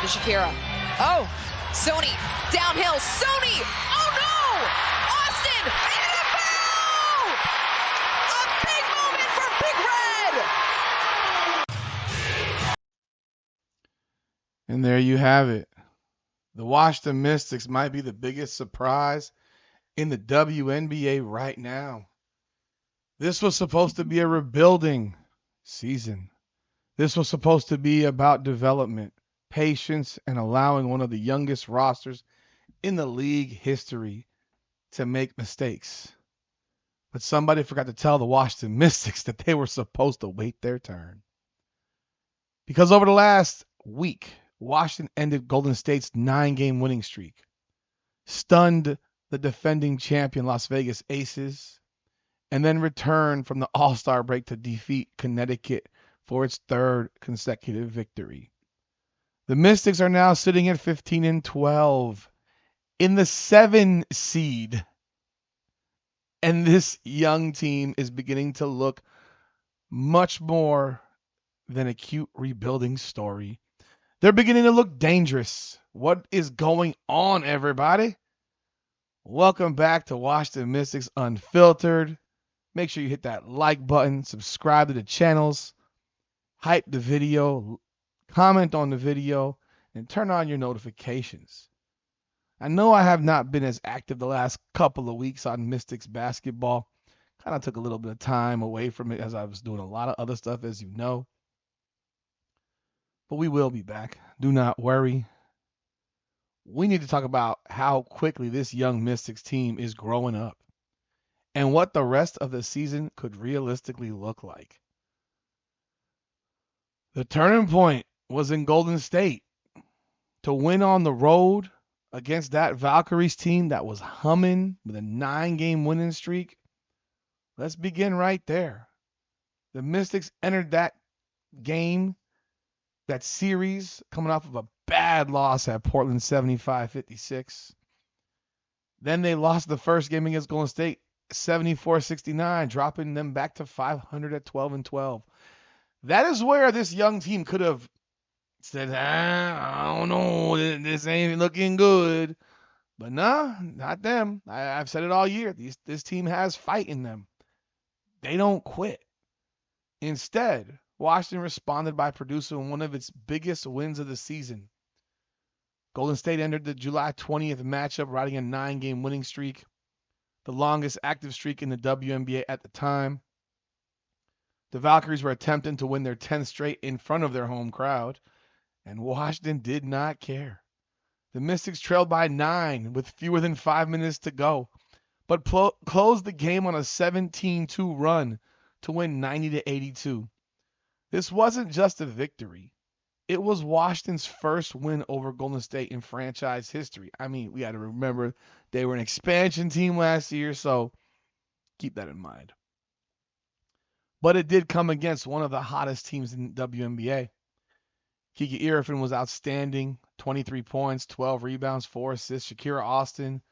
Shakira. Oh, Sony downhill. Sony! Oh no! Austin! And a foul! A big moment for Big Red! And there you have it. The Washington Mystics might be the biggest surprise in the WNBA right now. This was supposed to be a rebuilding season. This was supposed to be about development, patience, and allowing one of the youngest rosters in the league history to make mistakes. But somebody forgot to tell the Washington Mystics that they were supposed to wait their turn. Because over the last week, Washington ended Golden State's 9-game winning streak, stunned the defending champion Las Vegas Aces, and then returned from the All-Star break to defeat Connecticut for its third consecutive victory. The Mystics are now sitting at 15-12 in the 7 seed. And this young team is beginning to look much more than a cute rebuilding story. They're beginning to look dangerous. What is going on, everybody? Welcome back to Washington Mystics Unfiltered. Make sure you hit that like button, subscribe to the channels, hype the video, comment on the video, and turn on your notifications. I know I have not been as active the last couple of weeks on Mystics basketball. Kind of took a little bit of time away from it as I was doing a lot of other stuff, as you know. But we will be back. Do not worry. We need to talk about how quickly this young Mystics team is growing up and what the rest of the season could realistically look like. The turning point was in Golden State to win on the road against that Valkyries team that was humming with a 9-game winning streak. Let's begin right there. The Mystics entered that game, that series, coming off of a bad loss at Portland 75-56. Then they lost the first game against Golden State 74-69, dropping them back to 500 at 12-12. That is where this young team could have said, I don't know, this ain't looking good. But nah, not them. I've said it all year. This team has fight in them. They don't quit. Instead, Washington responded by producing one of its biggest wins of the season. Golden State entered the July 20th matchup riding a 9-game winning streak, the longest active streak in the WNBA at the time. The Valkyries were attempting to win their 10th straight in front of their home crowd, and Washington did not care. The Mystics trailed by 9 with fewer than 5 minutes to go, but closed the game on a 17-2 run to win 90-82. This wasn't just a victory. It was Washington's first win over Golden State in franchise history. I mean, we got to remember they were an expansion team last year, so keep that in mind. But it did come against one of the hottest teams in WNBA. Kiki Irfin was outstanding, 23 points, 12 rebounds, 4 assists. Shakira Austin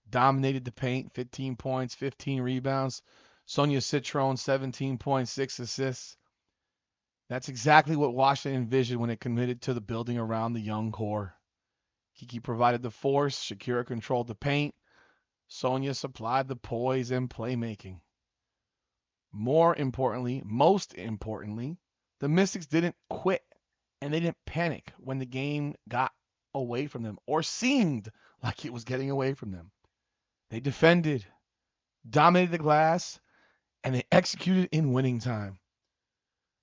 dominated the paint, 15 points, 15 rebounds. Sonia Citron, 17 points, 6 assists. That's exactly what Washington envisioned when it committed to the building around the young core. Kiki provided the force, Shakira controlled the paint, Sonia supplied the poise and playmaking. Most importantly, the Mystics didn't quit and they didn't panic when the game got away from them or seemed like it was getting away from them. They defended, dominated the glass, and they executed in winning time.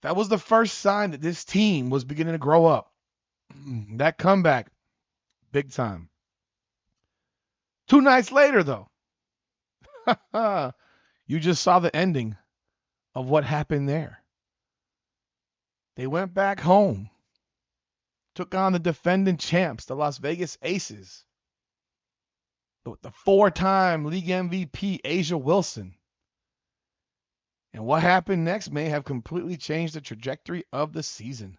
That was the first sign that this team was beginning to grow up. That comeback, big time. 2 nights later, though, you just saw the ending of what happened there. They went back home, took on the defending champs, the Las Vegas Aces, the 4-time league MVP, A'ja Wilson. And what happened next may have completely changed the trajectory of the season.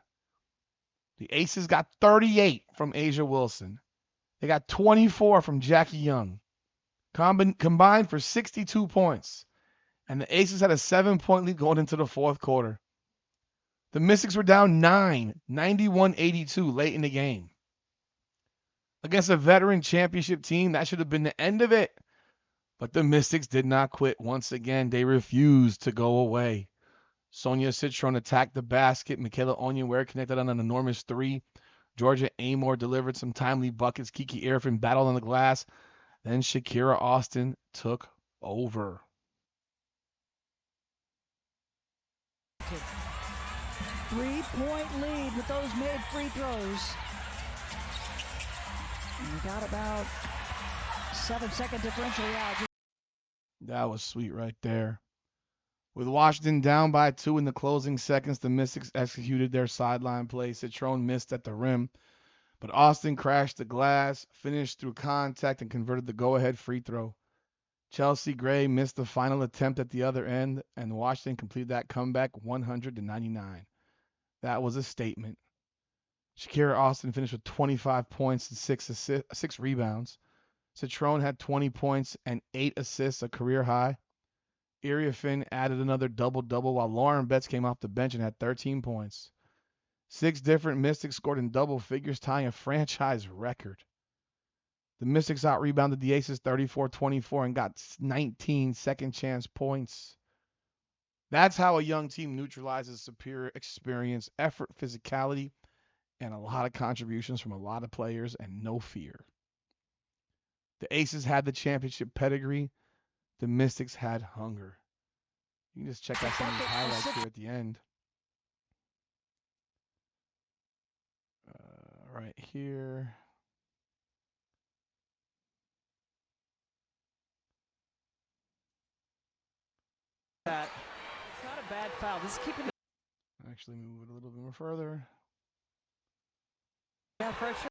The Aces got 38 from A'ja Wilson. They got 24 from Jackie Young, combined for 62 points. And the Aces had a 7-point lead going into the fourth quarter. The Mystics were down 9, 91-82 late in the game. against a veteran championship team. That should have been the end of it. But the Mystics did not quit. Once again, they refused to go away. Sonia Citron attacked the basket. Michaela Onyenware connected on an enormous three. Georgia Amor delivered some timely buckets. Kiki Arifin battled on the glass. Then Shakira Austin took over. Three-point lead with those made free throws. And we got about 7-second differential out. That was sweet right there. With Washington down by 2 in the closing seconds, the Mystics executed their sideline play. Citron missed at the rim, but Austin crashed the glass, finished through contact, and converted the go-ahead free throw. Chelsea Gray missed the final attempt at the other end, and Washington completed that comeback 100-99. That was a statement. Shakira Austin finished with 25 points and 6 rebounds. Citron had 20 points and 8 assists, a career high. Iriafin added another double-double, while Lauren Betts came off the bench and had 13 points. 6 different Mystics scored in double figures, tying a franchise record. The Mystics out-rebounded the Aces 34-24 and got 19 second-chance points. That's how a young team neutralizes superior experience, effort, physicality, and a lot of contributions from a lot of players and no fear. The Aces had the championship pedigree. The Mystics had hunger. You can just check out some of these highlights here at the end. Right here. It's not a bad foul. This is keeping the Actually move it a little bit more further. pressure.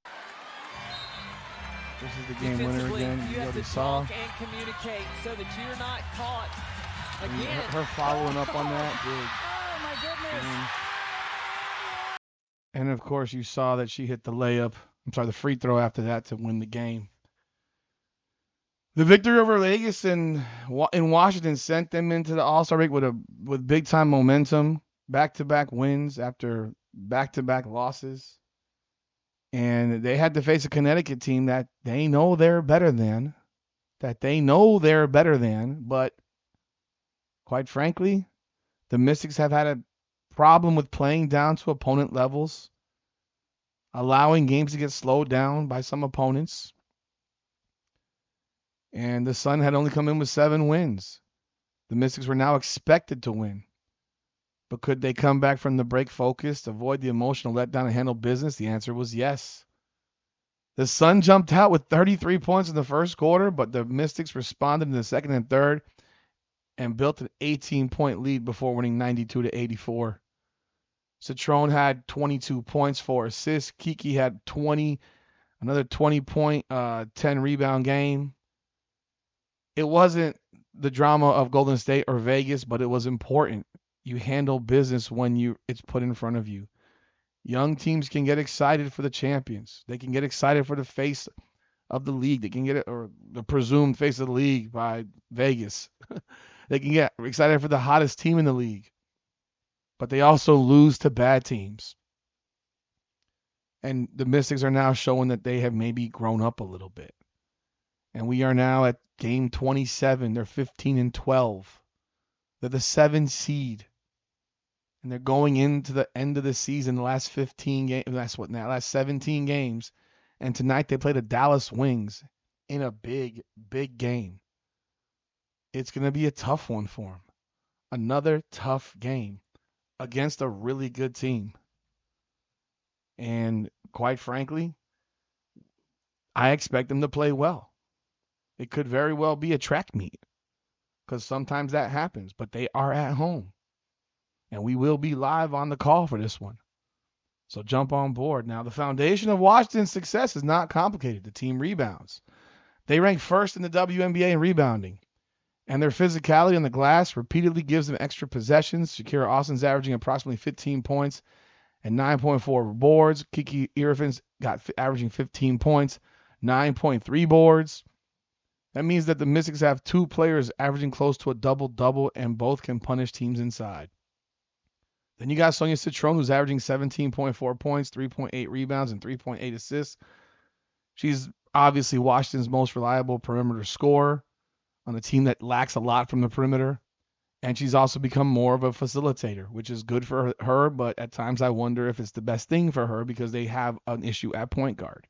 This is the game winner again. You already saw. And communicate so that you're not caught again. Her following up on that. Big. Oh my goodness. And of course you saw that she hit the layup. I'm sorry, the free throw after that to win the game. The victory over Vegas in Washington sent them into the All-Star break with big-time momentum, back-to-back wins after back-to-back losses. And they had to face a Connecticut team that they know they're better than, but quite frankly, the Mystics have had a problem with playing down to opponent levels, allowing games to get slowed down by some opponents. And the Sun had only come in with 7 wins. The Mystics were now expected to win. But could they come back from the break focused, avoid the emotional letdown, and handle business? The answer was yes. The Sun jumped out with 33 points in the first quarter, but the Mystics responded in the second and third and built an 18-point lead before winning 92-84. Citron had 22 points, 4 assists. Kiki had another 20-point, 10-rebound game. It wasn't the drama of Golden State or Vegas, but it was important. You handle business when it's put in front of you. Young teams can get excited for the champions. They can get excited for the face of the league. They can get it, or the presumed face of the league by Vegas. They can get excited for the hottest team in the league. But they also lose to bad teams. And the Mystics are now showing that they have maybe grown up a little bit. And we are now at game 27. They're 15-12. They're the 7th seed. And they're going into the end of the season, the last 17 games. And tonight they play the Dallas Wings in a big, big game. It's going to be a tough one for them. Another tough game against a really good team. And quite frankly, I expect them to play well. It could very well be a track meet because sometimes that happens, but they are at home. And we will be live on the call for this one. So jump on board. Now, the foundation of Washington's success is not complicated. The team rebounds. They rank first in the WNBA in rebounding. And their physicality on the glass repeatedly gives them extra possessions. Shakira Austin's averaging approximately 15 points and 9.4 boards. Kiki Irifin's averaging 15 points, 9.3 boards. That means that the Mystics have 2 players averaging close to a double-double, and both can punish teams inside. Then you got Sonia Citron, who's averaging 17.4 points, 3.8 rebounds, and 3.8 assists. She's obviously Washington's most reliable perimeter scorer on a team that lacks a lot from the perimeter. And she's also become more of a facilitator, which is good for her, but at times I wonder if it's the best thing for her because they have an issue at point guard.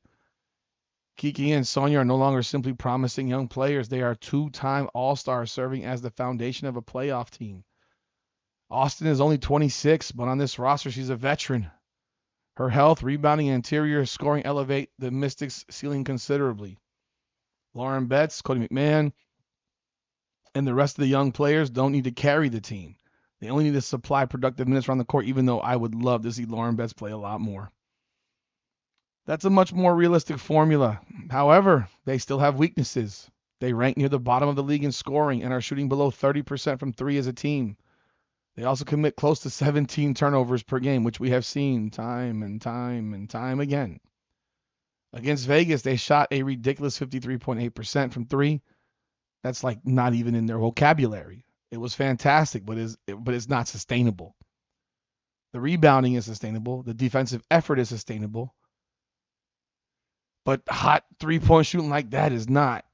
Kiki and Sonia are no longer simply promising young players. They are two-time All-Stars serving as the foundation of a playoff team. Austin is only 26, but on this roster, she's a veteran. Her health, rebounding, and interior scoring elevate the Mystics' ceiling considerably. Lauren Betts, Cody McMahon, and the rest of the young players don't need to carry the team. They only need to supply productive minutes around the court, even though I would love to see Lauren Betts play a lot more. That's a much more realistic formula. However, they still have weaknesses. They rank near the bottom of the league in scoring and are shooting below 30% from three as a team. They also commit close to 17 turnovers per game, which we have seen time and time and time again. Against Vegas, they shot a ridiculous 53.8% from three. That's like not even in their vocabulary. It was fantastic, but it's not sustainable. The rebounding is sustainable. The defensive effort is sustainable. But hot three-point shooting like that is not.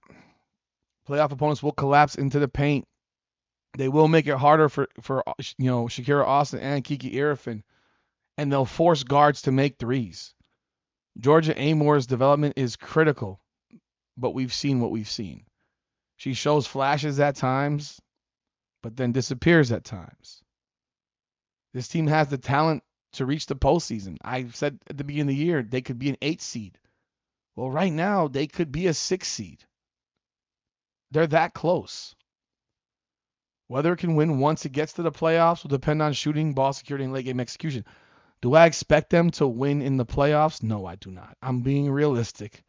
Playoff opponents will collapse into the paint. They will make it harder for Shakira Austin and Kiki Irfin, and they'll force guards to make threes. Georgia Amor's development is critical, but we've seen what we've seen. She shows flashes at times, but then disappears at times. This team has the talent to reach the postseason. I said at the beginning of the year they could be an 8 seed. Well, right now, they could be a 6 seed. They're that close. Whether it can win once it gets to the playoffs will depend on shooting, ball security, and late game execution. Do I expect them to win in the playoffs? No, I do not. I'm being realistic.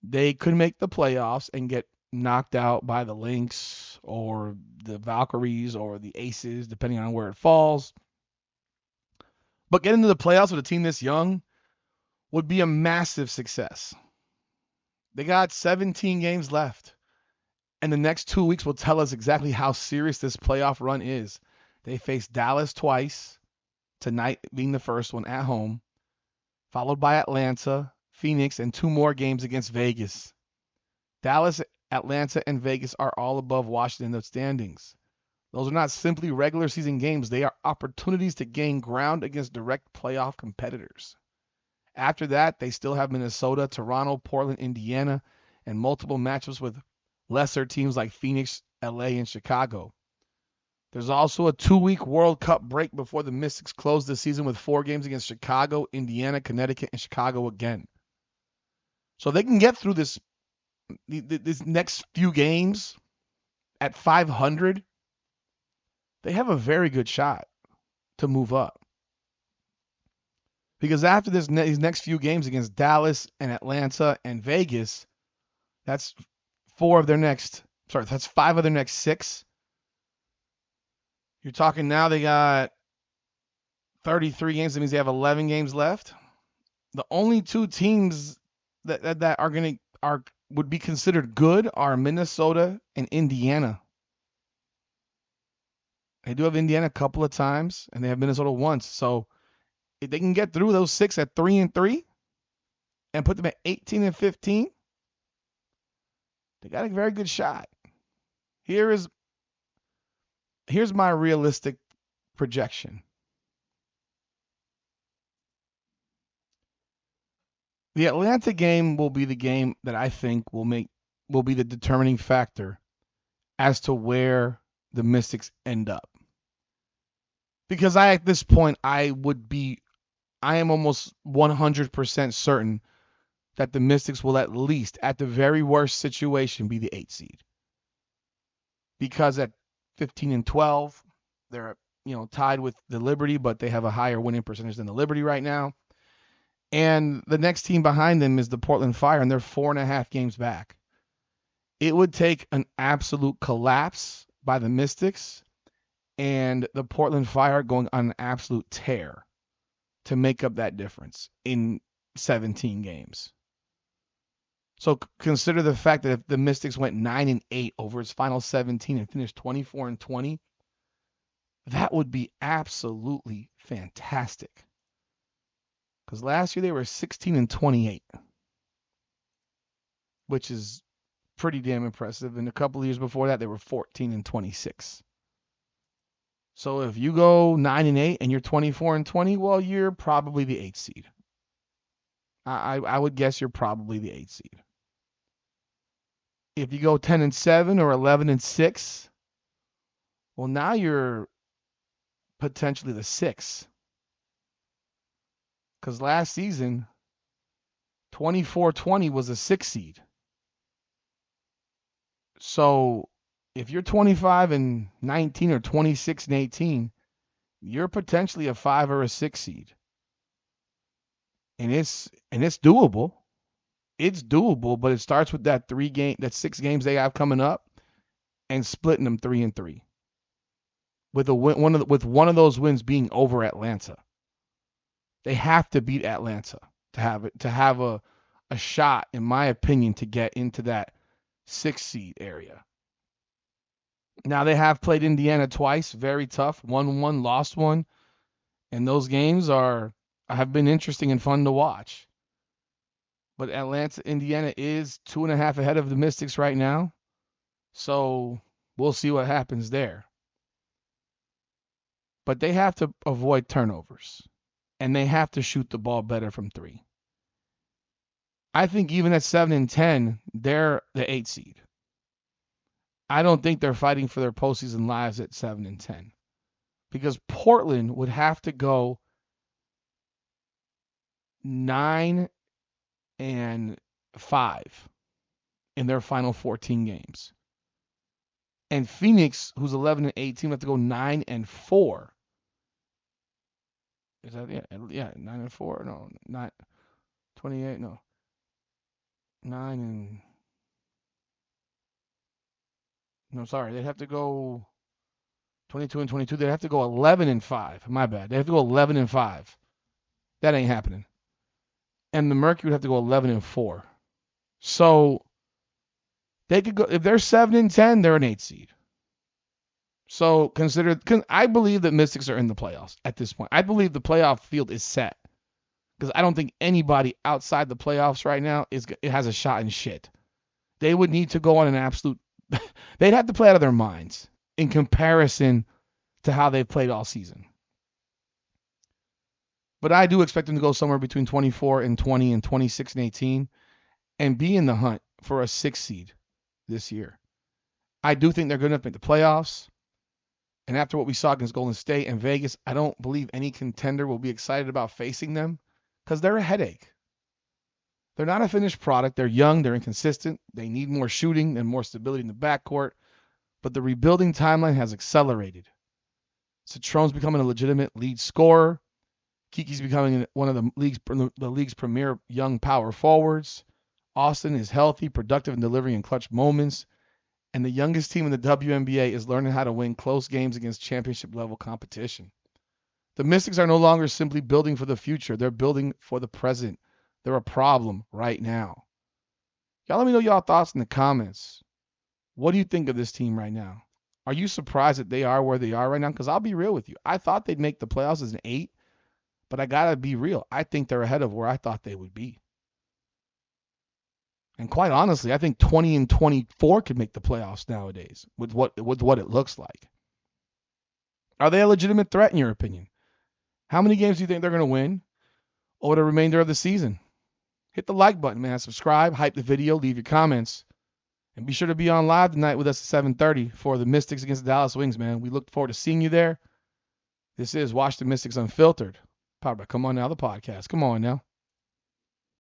They could make the playoffs and get knocked out by the Lynx or the Valkyries or the Aces, depending on where it falls. But getting to the playoffs with a team this young would be a massive success. They got 17 games left, and the next 2 weeks will tell us exactly how serious this playoff run is. They face Dallas twice, tonight being the first one at home, followed by Atlanta, Phoenix, and 2 more games against Vegas. Dallas, Atlanta, and Vegas are all above Washington in the standings. Those are not simply regular season games. They are opportunities to gain ground against direct playoff competitors. After that, they still have Minnesota, Toronto, Portland, Indiana, and multiple matchups with lesser teams like Phoenix, LA, and Chicago. There's also a 2-week World Cup break before the Mystics close the season with 4 games against Chicago, Indiana, Connecticut, and Chicago again. So they can get through this next few games at 500. They have a very good shot to move up. Because after these next few games against Dallas and Atlanta and Vegas, that's 5 of their next 6. You're talking now they got 33 games. That means they have 11 games left. The only 2 teams that would be considered good are Minnesota and Indiana. They do have Indiana a couple of times, and they have Minnesota once. So if they can get through those 6 at 3-3 and put them at 18-15, they got a very good shot. Here's my realistic projection. The Atlanta game will be the game that I think will be the determining factor as to where the Mystics end up. Because at this point I am almost 100% certain that the Mystics will at least, at the very worst situation, be the 8 seed. Because at 15-12, they're tied with the Liberty, but they have a higher winning percentage than the Liberty right now. And the next team behind them is the Portland Fire, and they're 4.5 games back. It would take an absolute collapse by the Mystics and the Portland Fire going on an absolute tear to make up that difference in 17 games. So consider the fact that if the Mystics went 9-8 over its final 17 and finished 24-20, that would be absolutely fantastic. Because last year they were 16-28. which is pretty damn impressive. And a couple of years before that, they were 14-26. So if you go 9-8 and you're 24-20, well, you're probably the 8th seed. I would guess you're probably the 8th seed. If you go 10-7 or 11-6, well, now you're potentially the 6th. Because last season, 24-20 was a 6 seed. So if you're 25-19 or 26-18, you're potentially a 5 or a 6 seed. And it's doable. It's doable, but it starts with that 6 games they have coming up and splitting them 3-3. With one of those wins being over Atlanta. They have to beat Atlanta to have a shot, in my opinion, to get into that 6 seed area. Now they have played Indiana twice, very tough, won one, lost one, and those games have been interesting and fun to watch. But Indiana is 2.5 ahead of the Mystics right now, so we'll see what happens there. But they have to avoid turnovers, and they have to shoot the ball better from 3. I think even at 7-10, they're the 8th seed. I don't think they're fighting for their postseason lives at 7-10, because Portland would have to go 9-5 in their final 14 games. And Phoenix, who's 11-18, would have to go 9-4. Is that 9-4? No, not 28. No, 9 no, sorry, they'd have to go 22-22. They'd have to go 11-5. My bad. They have to go 11-5. That ain't happening. And the Mercury would have to go 11-4. So they could go, if they're 7-10, they're an 8 seed. So I believe that Mystics are in the playoffs at this point. I believe the playoff field is set, because I don't think anybody outside the playoffs right now has a shot in shit. They would need to go on an absolute. They'd have to play out of their minds in comparison to how they've played all season. But I do expect them to go somewhere between 24-20 and 26-18 and be in the hunt for a 6 seed this year. I do think they're good enough to make the playoffs. And after what we saw against Golden State and Vegas, I don't believe any contender will be excited about facing them, because they're a headache. They're not a finished product. They're young. They're inconsistent. They need more shooting and more stability in the backcourt. But the rebuilding timeline has accelerated. Citrone's becoming a legitimate lead scorer. Kiki's becoming one of the league's premier young power forwards. Austin is healthy, productive, and delivering in clutch moments. And the youngest team in the WNBA is learning how to win close games against championship-level competition. The Mystics are no longer simply building for the future. They're building for the present. They're a problem right now. Y'all let me know y'all thoughts in the comments. What do you think of this team right now? Are you surprised that they are where they are right now? Because I'll be real with you. I thought they'd make the playoffs as an 8, but I got to be real. I think they're ahead of where I thought they would be. And quite honestly, I think 20-24 could make the playoffs nowadays with what it looks like. Are they a legitimate threat in your opinion? How many games do you think they're going to win over the remainder of the season? Hit the like button, man. Subscribe, hype the video, leave your comments. And be sure to be on live tonight with us at 7:30 for the Mystics against the Dallas Wings, man. We look forward to seeing you there. This is Watch the Mystics Unfiltered, powered by Come On Now, the podcast. Come on now.